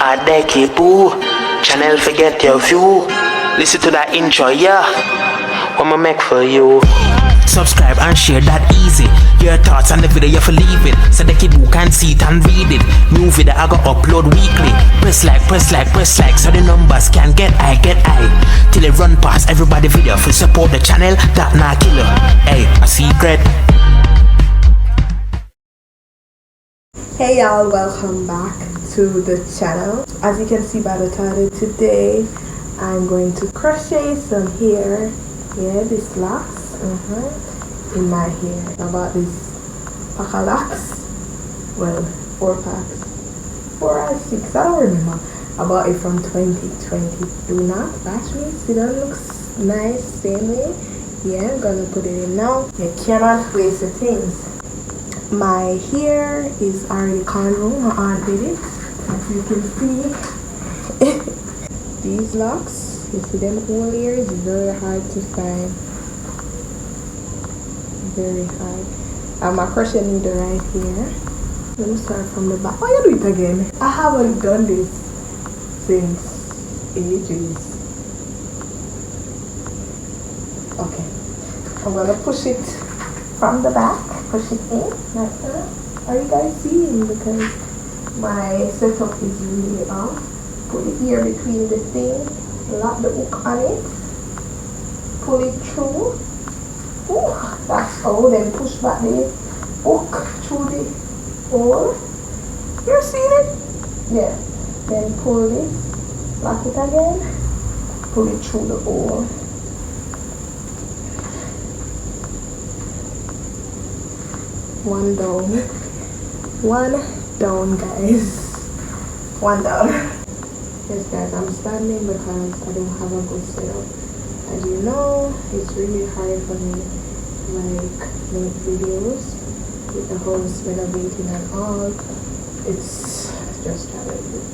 Booz channel, forget your view. Listen to that intro, yeah. What I make for you. Subscribe and share that easy. Your thoughts on the video you for leave it, so the kid who can see it and read it. New video I go upload weekly. Press like, so the numbers can get high. Till it run past everybody video for support the channel. That not killer. Hey, a secret. Hey y'all, welcome back to the channel. As you can see by the title, today I'm going to crochet some hair. Yeah, this locks in my hair. I bought this pack of locks. Well, 4 packs. 4 or 6, I don't remember. I bought it from 2020. Do not bash me. See, that looks nice, same way. Yeah, I'm gonna put it in now. You cannot waste the things. My hair is already cornrow. My aunt did it. As you can see, these locks, you see them whole ears, very hard to find. Very hard. I have my crochet needle right here. Let me start from the back. Oh, you do it again. I haven't done this since ages. Okay. I'm gonna push it from the back. Push it in like that. Are you guys seeing? Because my setup is really off. Put it here between the thing. Lock the hook on it. Pull it through. Ooh, that's all. Then push back the hook through the hole. You're seeing it? Yeah. Then pull this. Lock it again. Pull it through the hole. One down guys. One down. Yes guys, I'm standing because I don't have a good setup. As you know, it's really hard for me to make videos with the whole renovating and all. It's just challenging.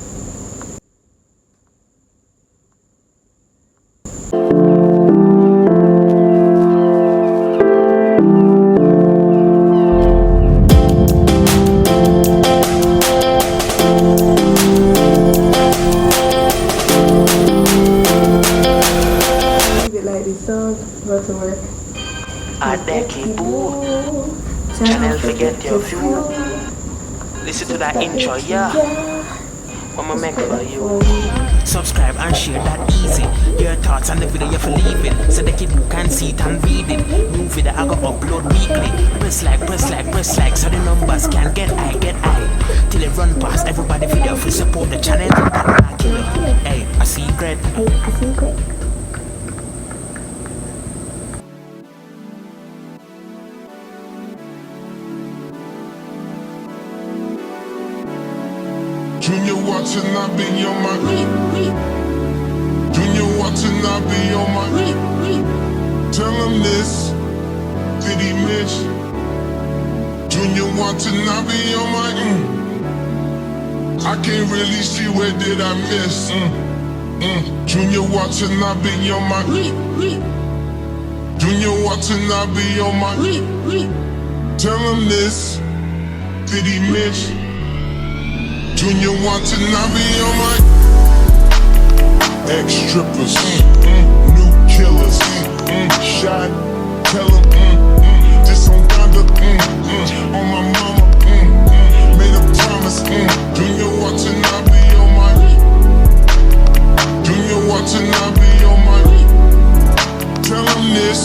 Go to work. Booz channel, forget your view. Listen to that intro, yeah. What I make for you. Subscribe and share that easy. Your thoughts on the video you for leave it, so the kid who can see it and read it. New video I go upload weekly. Press like, so the numbers can get high. Till it run past everybody video for support the channel. That not killer. Hey, a secret. Junior watching, I be on my Junior watching, I be on my Tell him this, did he miss? Junior watching, I be on my I can't really see where did I miss. Junior watching, I be on my Junior watching, I be on my Tell him this, did he miss? Junior watching, I be on my ex-strippers, new killers, shot, tell them, this on Donda, on my mama, made up promise, Junior watching, I be on my Junior watching, I be on my tell him this,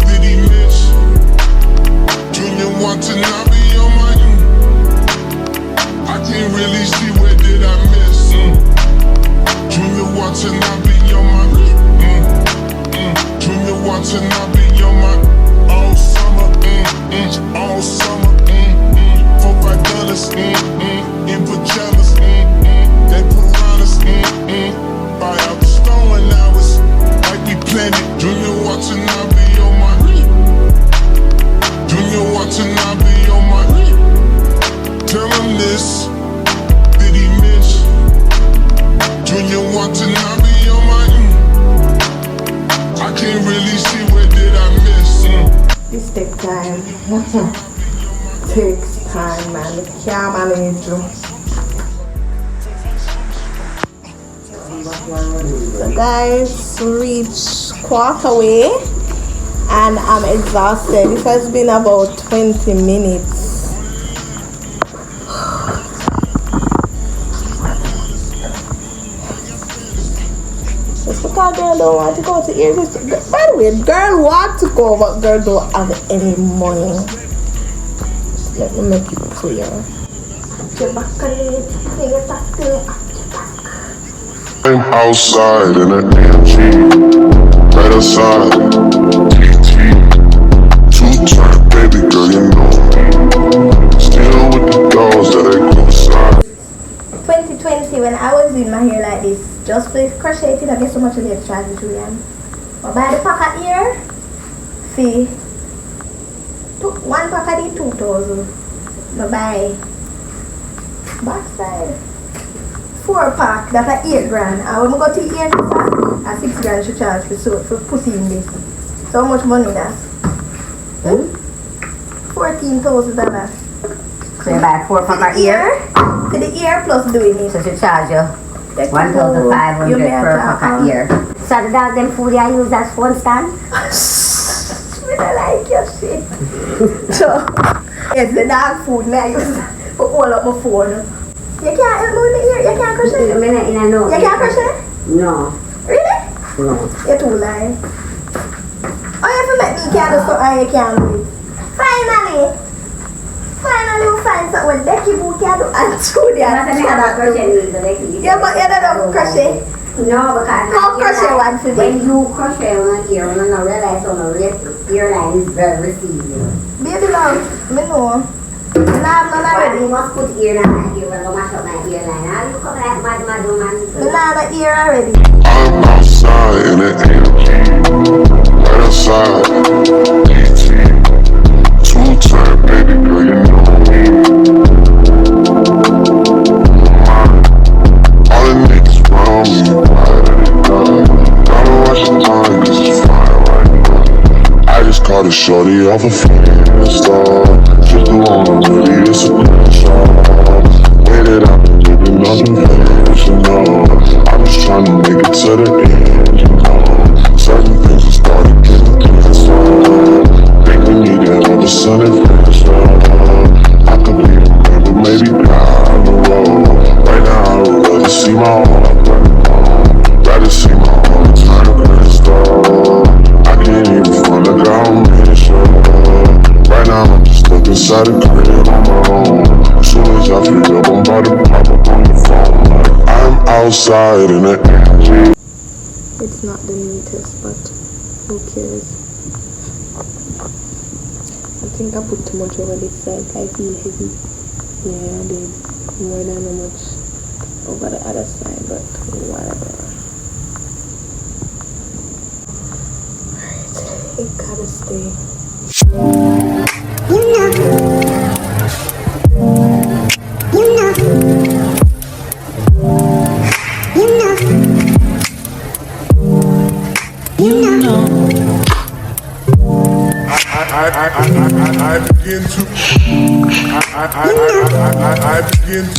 did he miss? Junior watching, I be on my I can't really see where did I miss. Junior watching, I be on my Junior watching, I be on my all summer, all summer, $4-5 in pajamas, they piranhas, buy out the store and hours like we planned it. Junior watching, I be on my Junior watching, I be on my tell him this, did he miss? Junior watching, I be on my I can't really see where did I miss. This takes time. Takes time, man. You can't manage. So guys, reached quarter way and I'm exhausted. It has been about 20 minutes. Just because girl don't want to go to here. By the way, girl want to go, but girl don't have any money. Let me make it clear. I'm outside in an AMG, right outside, TT, two-time baby girl, you know me, still with the dolls that I go side. 2020 when I was doing my hair like this, just for crocheting, I get so much of the extra Julian. But buy the pack of ear, see, one pack of the 2,000. But buy backside 4-pack, that's a 8 grand. And when we go to the ear, a 6 grand should charge for putting this. So how much money that's? $14,000. So you buy 4-pack ear? For the ear plus doing it. So she charge you 1,500 per pack ear. So the dog them food I use as phone stand? I don't like your shit. So, yes, the dog food I use for all of my phone. You can't help me with the ear? You can't crochet? You can't crochet? No. Really? No. You're too lying. Oh, you have to make me can't do something you can't do it. Finally we find something with Decky Boo can do and two there. Yeah, but you don't know crochet. No, because how crochet one for when you crochet on an ear, you don't realize on the ear line is very receiving. Baby love, me know. And I have none already. You must put ear line here when I mash up my ear line. How you come like mad man? Me not have an ear already. I'm outside in an AMG, right outside, TT, two-time baby girl, you know me. All the niggas round me, why they die? Gotta watch the time, cause it's fine right now. I just caught a shorty off a Insta. Just the one really is a pressure. Way that I've been living unconventional. I'm just trying to make it to the end, you know. Certain things are starting getting canceled. Think we need that other sun adventure. I could be a man, but maybe down the road. Right now I would rather see my heart burn home. Rather see my heart turn to crystal. I can't even front like I'm mission. Right now I'm just stuck inside the crib on my own. As soon as I feel up, I'm about to pop up on the phone. Like I'm outside in an AMG. It's not the neatest, but who cares? I think I put too much over this side. I feel heavy. Yeah, I did. More than how much over the other side, but whatever. Alright, it gotta stay. I begin to